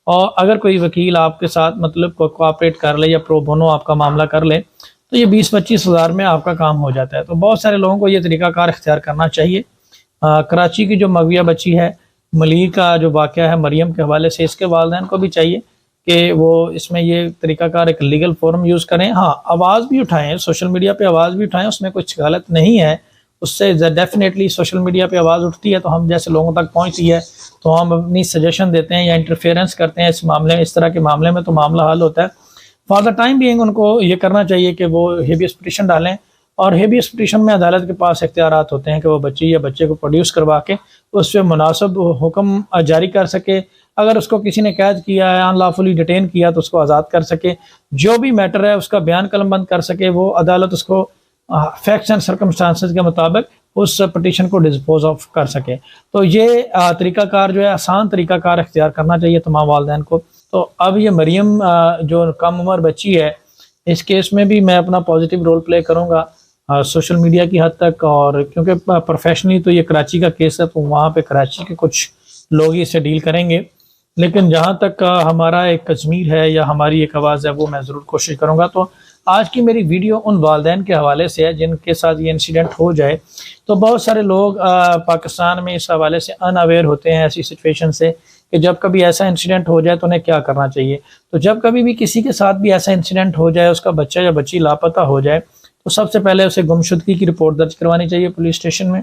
और अगर कोई वकील आपके साथ मतलब कोऑपरेट कर ले या प्रो बोनो आपका मामला कर ले तो ये 20-25 हज़ार में आपका काम हो जाता है। तो बहुत सारे लोगों को ये तरीकाकार इख्तियार करना चाहिए। कराची की जो मगविया बच्ची है, मलिर का जो वाक़या है मरियम के हवाले से, इसके वालिदैन को भी चाहिए कि वो इसमें ये तरीकाकार एक लीगल फोरम यूज़ करें। हाँ, आवाज़ भी उठाएँ, सोशल मीडिया पे आवाज़ भी उठाएँ, उसमें कुछ गलत नहीं है। उससे डेफिनेटली सोशल मीडिया पे आवाज़ उठती है तो हम जैसे लोगों तक पहुँचती है, तो हम अपनी सजेशन देते हैं या इंटरफेरेंस करते हैं इस मामले में, इस तरह के मामले में, तो मामला हल होता है। फॉर द टाइम बीइंग उनको ये करना चाहिए कि वो हेबियस पिटीशन डालें, और हेबियस पिटीशन में अदालत के पास इख्तियारात होते हैं कि वो बच्ची या बच्चे को प्रोड्यूस करवा के उस पर मुनासिब हुक्म जारी कर सके। अगर उसको किसी ने कैद किया है, अनलॉफुली डिटेन किया, तो उसको आज़ाद कर सके। जो भी मैटर है उसका बयान कलमबंद कर सके, वो अदालत उसको फैक्ट्स एंड सर्कमस्टांसेस के मुताबिक उस पटिशन को डिस्पोज ऑफ कर सके। तो ये तरीकाकार जो है, आसान तरीकाकार इख्तियार करना चाहिए तमाम वालिदैन को। तो अब ये मरियम जो कम उम्र बच्ची है, इस केस में भी मैं अपना पॉजिटिव रोल प्ले करूँगा सोशल मीडिया की हद तक, और क्योंकि प्रोफेशनली तो ये कराची का केस है तो वहाँ पे कराची के कुछ लोग ही इसे डील करेंगे, लेकिन जहाँ तक हमारा एक कश्मीर है या हमारी एक आवाज़ है वो मैं ज़रूर कोशिश करूँगा। तो आज की मेरी वीडियो उन वालिदैन के हवाले से है जिनके साथ ये इंसिडेंट हो जाए। तो बहुत सारे लोग पाकिस्तान में इस हवाले से अनअवेयर होते हैं ऐसी सिचुएशन से कि जब कभी ऐसा इंसिडेंट हो जाए तो उन्हें क्या करना चाहिए। तो जब कभी भी किसी के साथ भी ऐसा इंसिडेंट हो जाए, उसका बच्चा या बच्ची लापता हो जाए, तो सबसे पहले उसे गुमशुदगी की रिपोर्ट दर्ज करवानी चाहिए पुलिस स्टेशन में।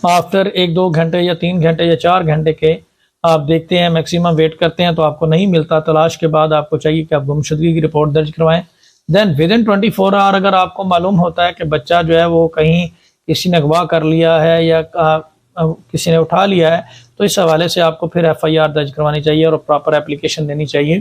आफ्टर 1-2 घंटे या 3 घंटे या 4 घंटे के आप देखते हैं, मैक्सिमम वेट करते हैं तो आपको नहीं मिलता, तलाश के बाद आपको चाहिए कि आप गुमशुदगी की रिपोर्ट दर्ज करवाएं। देन विद इन 24 आवर अगर आपको मालूम होता है कि बच्चा जो है वो कहीं किसी ने अगवा कर लिया है या किसी ने उठा लिया है, तो इस हवाले से आपको फिर FIR दर्ज करवानी चाहिए और प्रॉपर एप्लीकेशन देनी चाहिए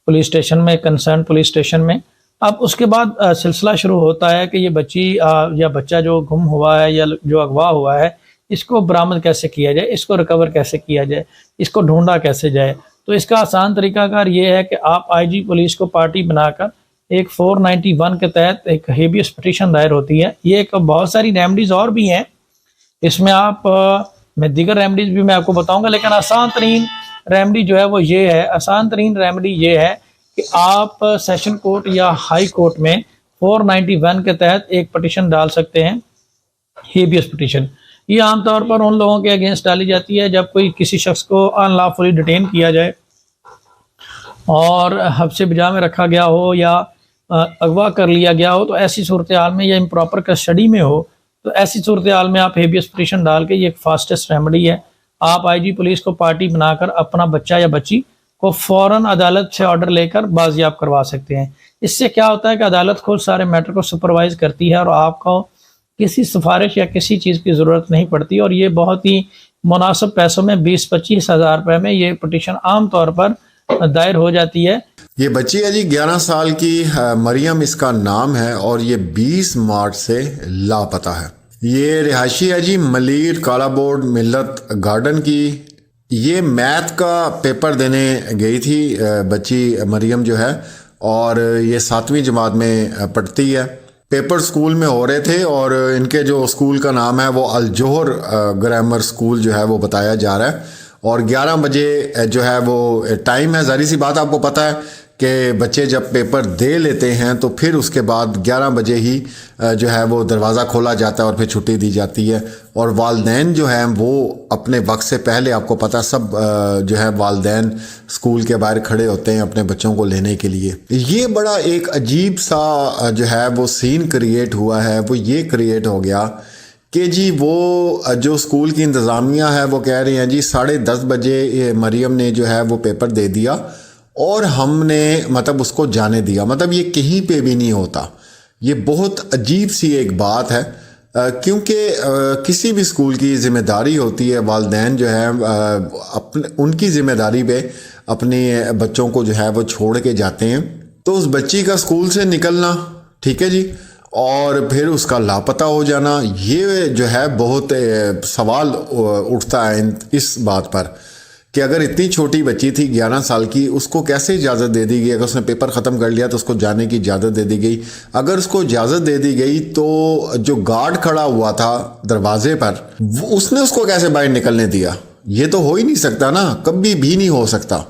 पुलिस स्टेशन में, कंसर्न पुलिस स्टेशन में। अब उसके बाद सिलसिला शुरू होता है कि ये बच्ची या बच्चा जो गुम हुआ है या जो अगवा हुआ है, इसको बरामद कैसे किया जाए, इसको रिकवर कैसे किया जाए, इसको ढूंढा कैसे जाए। तो इसका आसान तरीकाकार ये है कि आप IG पुलिस को पार्टी बनाकर एक 491 के तहत एक हेबियस पिटीशन दायर होती है। ये एक बहुत सारी रेमडीज़ और भी हैं, इसमें आप मैं दीगर रेमडीज़ भी मैं आपको बताऊंगा, लेकिन आसान तरीन रेमडी जो है वो ये है, आसान तरीन रेमडी ये है कि आप सेशन कोर्ट या हाई कोर्ट में 491 के तहत एक पटिशन डाल सकते हैं, हेबियस पिटीशन। ये आमतौर पर उन लोगों के अगेंस्ट डाली जाती है जब कोई किसी शख्स को अनलॉफुली डिटेन किया जाए और हब्से बिजा में रखा गया हो या अगवा कर लिया गया हो, तो ऐसी सूरत हाल में या इम्प्रॉपर कस्टडी में हो, तो ऐसी सूरत हाल में आप हेबियस पिटीशन डाल के, ये एक फास्टेस्ट रेमेडी है। आप IG पुलिस को पार्टी बनाकर अपना बच्चा या बच्ची को फ़ौरन अदालत से ऑर्डर लेकर बाजियाब करवा सकते हैं। इससे क्या होता है कि अदालत खुद सारे मैटर को सुपरवाइज करती है और आपको किसी सिफारिश या किसी चीज़ की ज़रूरत नहीं पड़ती, और ये बहुत ही मुनासिब पैसों में 20-25 हज़ार रुपये में ये पटिशन आम तौर पर दायर हो जाती है। ये बच्ची है जी 11 साल की, मरियम इसका नाम है, और ये 20 मार्च से लापता है। ये रिहायशी है जी मलिर काला बोर्ड मिल्लत गार्डन की। ये मैथ का पेपर देने गई थी बच्ची मरियम जो है, और ये 7वीं जमात में पढ़ती है। पेपर स्कूल में हो रहे थे और इनके जो स्कूल का नाम है वो अल जोहर ग्रामर स्कूल जो है वो बताया जा रहा है, और 11 बजे जो है वो टाइम है। ज़ाहिर सी बात आपको पता है कि बच्चे जब पेपर दे लेते हैं तो फिर उसके बाद 11 बजे ही जो है वो दरवाज़ा खोला जाता है और फिर छुट्टी दी जाती है, और वालिदैन जो हैं वो अपने वक्त से पहले, आपको पता सब जो है वालिदैन स्कूल के बाहर खड़े होते हैं अपने बच्चों को लेने के लिए। ये बड़ा एक अजीब सा जो है वो सीन क्रिएट हुआ है। वो ये क्रिएट हो गया कि जी वो जो स्कूल की इंतज़ामिया है वो कह रही हैं जी 10:30 बजे मरियम ने जो है वो पेपर दे दिया और हमने मतलब उसको जाने दिया। मतलब ये कहीं पे भी नहीं होता। ये बहुत अजीब सी एक बात है, क्योंकि किसी भी स्कूल की ज़िम्मेदारी होती है, वालिदैन जो है अपने उनकी ज़िम्मेदारी पे अपने बच्चों को जो है वो छोड़ के जाते हैं। तो उस बच्ची का स्कूल से निकलना, ठीक है जी, और फिर उसका लापता हो जाना, ये जो है बहुत सवाल उठता है इस बात पर कि अगर इतनी छोटी बच्ची थी 11 साल की, उसको कैसे इजाज़त दे दी गई। अगर उसने पेपर ख़त्म कर लिया तो उसको जाने की इजाज़त दे दी गई। अगर उसको इजाज़त दे दी गई तो जो गार्ड खड़ा हुआ था दरवाजे पर, उसने उसको कैसे बाहर निकलने दिया। ये तो हो ही नहीं सकता ना, कभी भी नहीं हो सकता।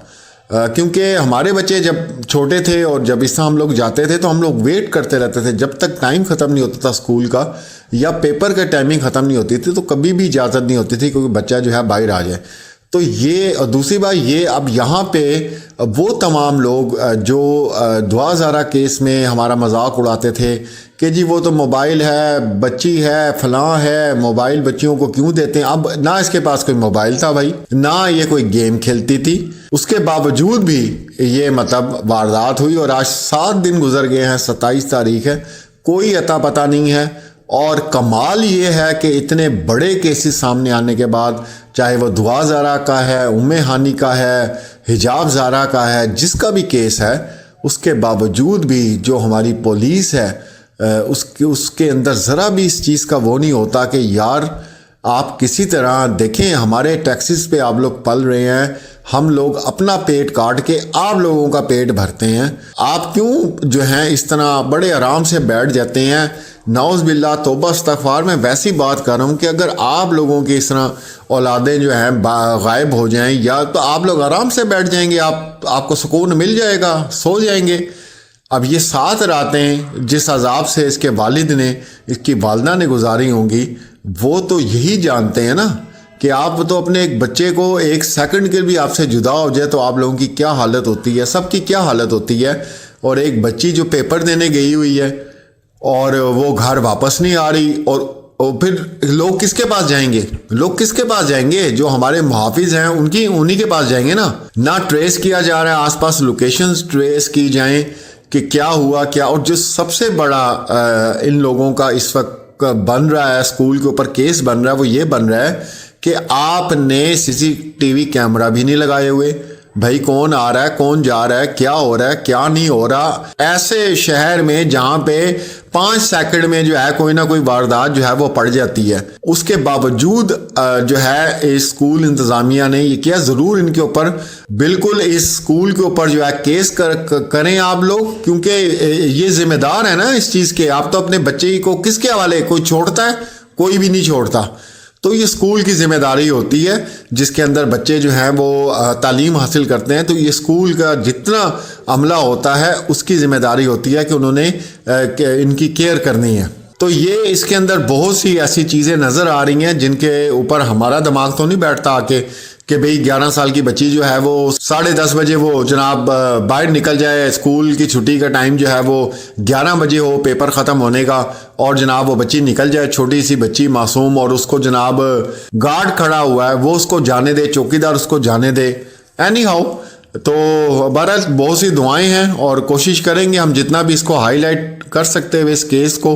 क्योंकि हमारे बच्चे जब छोटे थे और जब इस तरह हम लोग जाते थे तो हम लोग वेट करते रहते थे जब तक टाइम ख़त्म नहीं होता था स्कूल का या पेपर का टाइमिंग ख़त्म नहीं होती थी, तो कभी भी इजाज़त नहीं होती थी क्योंकि बच्चा जो है बाहर आ जाए। तो ये, और दूसरी बात ये, अब यहाँ पे वो तमाम लोग जो दुआ ज़ारा केस में हमारा मजाक उड़ाते थे कि जी वो तो मोबाइल है, बच्ची है, फलां है, मोबाइल बच्चियों को क्यों देते हैं। अब ना इसके पास कोई मोबाइल था भाई, ना ये कोई गेम खेलती थी, उसके बावजूद भी ये मतलब वारदात हुई और आज 7 दिन गुजर गए हैं, 27 तारीख है, कोई अता पता नहीं है। और कमाल ये है कि इतने बड़े केसेस सामने आने के बाद, चाहे वो दुआ ज़ारा का है, उम्मे हानी का है, हिजाब ज़ारा का है, जिसका भी केस है, उसके बावजूद भी जो हमारी पुलिस है उसके अंदर ज़रा भी इस चीज़ का वो नहीं होता कि यार आप किसी तरह देखें, हमारे टैक्सेस पे आप लोग पल रहे हैं, हम लोग अपना पेट काट के आप लोगों का पेट भरते हैं, आप क्यों जो हैं इस तरह बड़े आराम से बैठ जाते हैं। नाउज़ बिल्लाह, तौबा इस्तग़फ़ार। मैं वैसी बात कर रहा हूँ कि अगर आप लोगों की इस तरह औलादें जो हैं गायब हो जाएं या तो आप लोग आराम से बैठ जाएंगे, आपको सुकून मिल जाएगा, सो जाएंगे। अब ये 7 रातें जिस अजाब से इसके वालिद ने, इसकी वालदा ने गुजारी होंगी, वो तो यही जानते हैं ना कि आप तो अपने एक बच्चे को 1 सेकंड के भी आपसे जुदा हो जाए तो आप लोगों की क्या हालत होती है, सबकी क्या हालत होती है। और एक बच्ची जो पेपर देने गई हुई है और वो घर वापस नहीं आ रही, और फिर लोग किसके पास जाएंगे, लोग किसके पास जाएंगे, जो हमारे मुहाफिज हैं उन्हीं के पास जाएंगे ना ट्रेस किया जा रहा है, आसपास लोकेशंस ट्रेस की जाएं कि क्या हुआ क्या। और जो सबसे बड़ा इन लोगों का इस वक्त बन रहा है, स्कूल के ऊपर केस बन रहा है, वो ये बन रहा है कि आपने CCTV कैमरा भी नहीं लगाए हुए। भाई कौन आ रहा है, कौन जा रहा है, क्या हो रहा है, क्या नहीं हो रहा। ऐसे शहर में जहां पे 5 सेकंड में जो है कोई ना कोई वारदात जो है वो पड़ जाती है, उसके बावजूद जो है इस स्कूल इंतजामिया ने ये किया। ज़रूर इनके ऊपर, बिल्कुल इस स्कूल के ऊपर जो है केस करें आप लोग, क्योंकि ये जिम्मेदार है ना इस चीज़ के। आप तो अपने बच्चे को किसके हवाले, कोई छोड़ता है, कोई भी नहीं छोड़ता। तो ये स्कूल की जिम्मेदारी होती है जिसके अंदर बच्चे जो हैं वो तालीम हासिल करते हैं। तो ये स्कूल का जितना अमला होता है उसकी जिम्मेदारी होती है कि उन्होंने इनकी केयर करनी है। तो ये इसके अंदर बहुत सी ऐसी चीज़ें नज़र आ रही हैं जिनके ऊपर हमारा दिमाग तो नहीं बैठता आके कि भाई 11 साल की बच्ची जो है वो 10:30 बजे वो जनाब बाहर निकल जाए, स्कूल की छुट्टी का टाइम जो है वो 11 बजे हो पेपर ख़त्म होने का, और जनाब वो बच्ची निकल जाए, छोटी सी बच्ची मासूम, और उसको जनाब गार्ड खड़ा हुआ है वो उसको जाने दे, चौकीदार उसको जाने दे। एनी हाउ, तो बहरहाल बहुत सी दुआएं हैं और कोशिश करेंगे हम जितना भी इसको हाईलाइट कर सकते हुए इस केस को।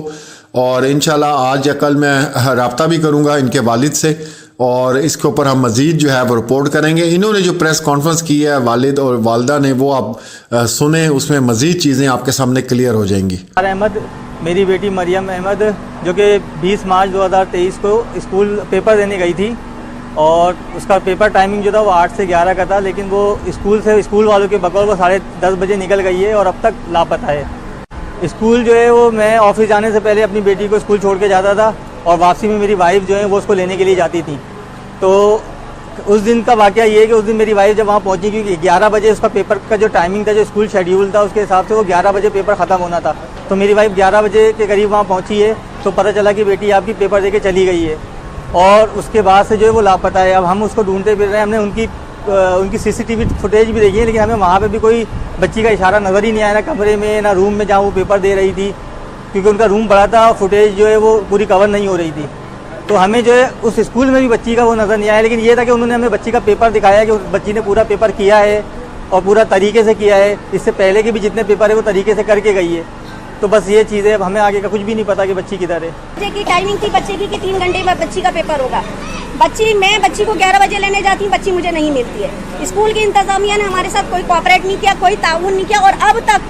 और इंशाल्लाह आज या कल मैं रब्ता भी करूँगा इनके वालिद से और इसके ऊपर हम मज़ीद जो है वो रिपोर्ट करेंगे। इन्होंने जो प्रेस कॉन्फ्रेंस की है वालिद और वालदा ने, वो आप सुने, उसमें मज़ीद चीज़ें आपके सामने क्लियर हो जाएंगी। अहमद, मेरी बेटी मरियम अहमद जो कि 20 मार्च 2023 को स्कूल पेपर देने गई थी और उसका पेपर टाइमिंग जो था वो 8 से 11 का था, लेकिन वो स्कूल वालों के बकौल वो 10:30 बजे निकल गई है और अब तक लापता है। स्कूल जो है वो मैं ऑफिस जाने से पहले अपनी बेटी को स्कूल छोड़ के जाता था और वापसी में मेरी वाइफ जो है वो उसको लेने के लिए जाती थी। तो उस दिन का वाकया ये है कि उस दिन मेरी वाइफ जब वहाँ पहुँची, क्योंकि 11 बजे उसका पेपर का जो टाइमिंग था, जो स्कूल शेड्यूल था उसके हिसाब से वो 11 बजे पेपर ख़त्म होना था। तो मेरी वाइफ 11 बजे के करीब वहाँ पहुँची है तो पता चला कि बेटी आपकी पेपर दे के चली गई है और उसके बाद से जो है वो लापता है। अब हम उसको ढूंढते फिर रहे हैं। हमने उनकी CCTV फुटेज भी देखी है, लेकिन हमें वहाँ पे भी कोई बच्ची का इशारा नज़र ही नहीं आया, ना कमरे में ना रूम में जहाँ वो पेपर दे रही थी, क्योंकि उनका रूम बड़ा था, फुटेज जो है वो पूरी कवर नहीं हो रही थी। तो हमें जो है उस स्कूल में भी बच्ची का वो नज़र नहीं आया, लेकिन ये था कि उन्होंने हमें बच्ची का पेपर दिखाया कि उस बच्ची ने पूरा पेपर किया है और पूरा तरीके से किया है। इससे पहले के भी जितने पेपर है वो तरीके से करके गई है। तो बस ये चीज़ है, अब हमें आगे का कुछ भी नहीं पता कि बच्ची किधर है। बच्चे की टाइमिंग थी बच्चे की कि 3 घंटे में बच्ची का पेपर होगा। मैं बच्ची को 11 बजे लेने जाती हूँ, बच्ची मुझे नहीं मिलती है। स्कूल की इंतजामिया ने हमारे साथ कोई कोऑपरेट नहीं किया, कोई ताउन नहीं किया, और अब तक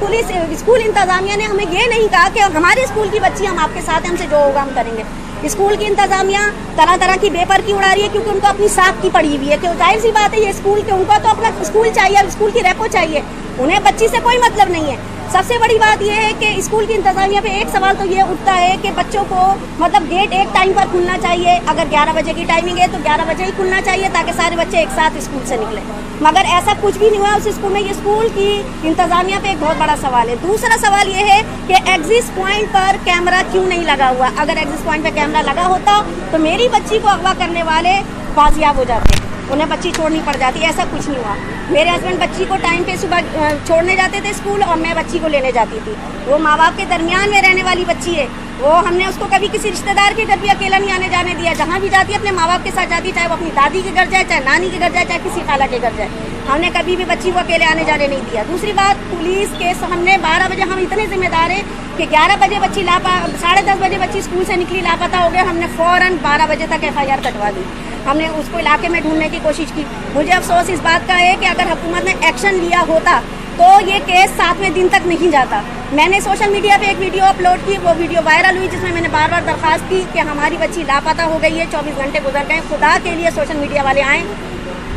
स्कूल इंतजामिया ने हमें ये नहीं कहा कि हमारे स्कूल की बच्ची हम आपके साथ, हमसे जो होगा हम करेंगे। स्कूल की इंतजामिया तरह तरह की बेपर की उड़ा रही है, क्योंकि उनको अपनी साख की पड़ी हुई है कि जाहिर सी बात है ये स्कूल के, उनको तो अपना स्कूल चाहिए, स्कूल की रेपो चाहिए, उन्हें बच्ची से कोई मतलब नहीं है। सबसे बड़ी बात यह है कि स्कूल की इंतजामिया पे एक सवाल तो ये उठता है कि बच्चों को मतलब गेट एक टाइम पर खुलना चाहिए। अगर 11 बजे की टाइमिंग है तो 11 बजे ही खुलना चाहिए ताकि सारे बच्चे एक साथ स्कूल से निकले, मगर ऐसा कुछ भी नहीं हुआ उस स्कूल में। ये स्कूल की इंतजामिया पे एक बहुत बड़ा सवाल है। दूसरा सवाल ये है कि एग्जिट पॉइंट पर कैमरा क्यों नहीं लगा हुआ। अगर एग्जिट पॉइंट पर कैमरा लगा होता तो मेरी बच्ची को अगवा करने वाले बाजियाब हो जाते, उन्हें बच्ची छोड़नी पड़ जाती। ऐसा कुछ नहीं हुआ। मेरे हस्बैंड बच्ची को टाइम पे सुबह छोड़ने जाते थे स्कूल और मैं बच्ची को लेने जाती थी। वो माँ बाप के दरमियान में रहने वाली बच्ची है। वो हमने उसको कभी किसी रिश्तेदार के घर भी अकेला नहीं आने जाने दिया। जहाँ भी जाती है अपने माँ बाप के साथ जाती, चाहे वो अपनी दादी के घर जाए, चाहे नानी के घर जाए, चाहे किसी खाला के घर जाए। हमने कभी भी बच्ची को अकेले आने जाने नहीं दिया। दूसरी बात, पुलिस केस हमने 12 बजे, हम इतने जिम्मेदार हैं कि 11 बजे बच्ची 10:30 बजे बच्ची स्कूल से निकली, लापता हो गया। हमने फ़ौरन 12 बजे तक FIR कटवा दी। हमने उसको इलाके में ढूंढने की कोशिश की। मुझे अफसोस इस बात का है कि अगर हुकूमत ने एक्शन लिया होता तो ये केस 7वें दिन तक नहीं जाता। मैंने सोशल मीडिया पे एक वीडियो अपलोड की, वो वीडियो वायरल हुई जिसमें मैंने बार बार दरख्वास्त की कि हमारी बच्ची लापता हो गई है, 24 घंटे गुजर गए। खुदा के लिए सोशल मीडिया वाले आएँ,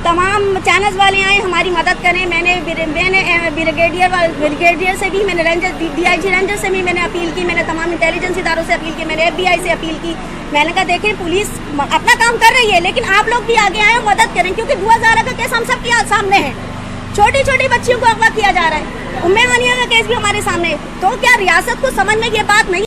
तमाम चैनल्स वाले आए, हमारी मदद करें। मैंने ब्रिगेडियर से भी, मैंने DIG रेंजर से भी मैंने अपील की, मैंने तमाम इंटेलिजेंस इदारों से अपील की, मैंने FBI से अपील की। मैंने कहा देखें पुलिस अपना काम कर रही है लेकिन आप लोग भी आगे आए मदद करें, क्योंकि दुआ ज़ारा का केस हम सबके सामने है। छोटी छोटी बच्चियों को अगवा किया जा रहा है। उम्मे हानिया का केस भी हमारे सामने है। तो क्या रियासत को समझ में ये बात नहीं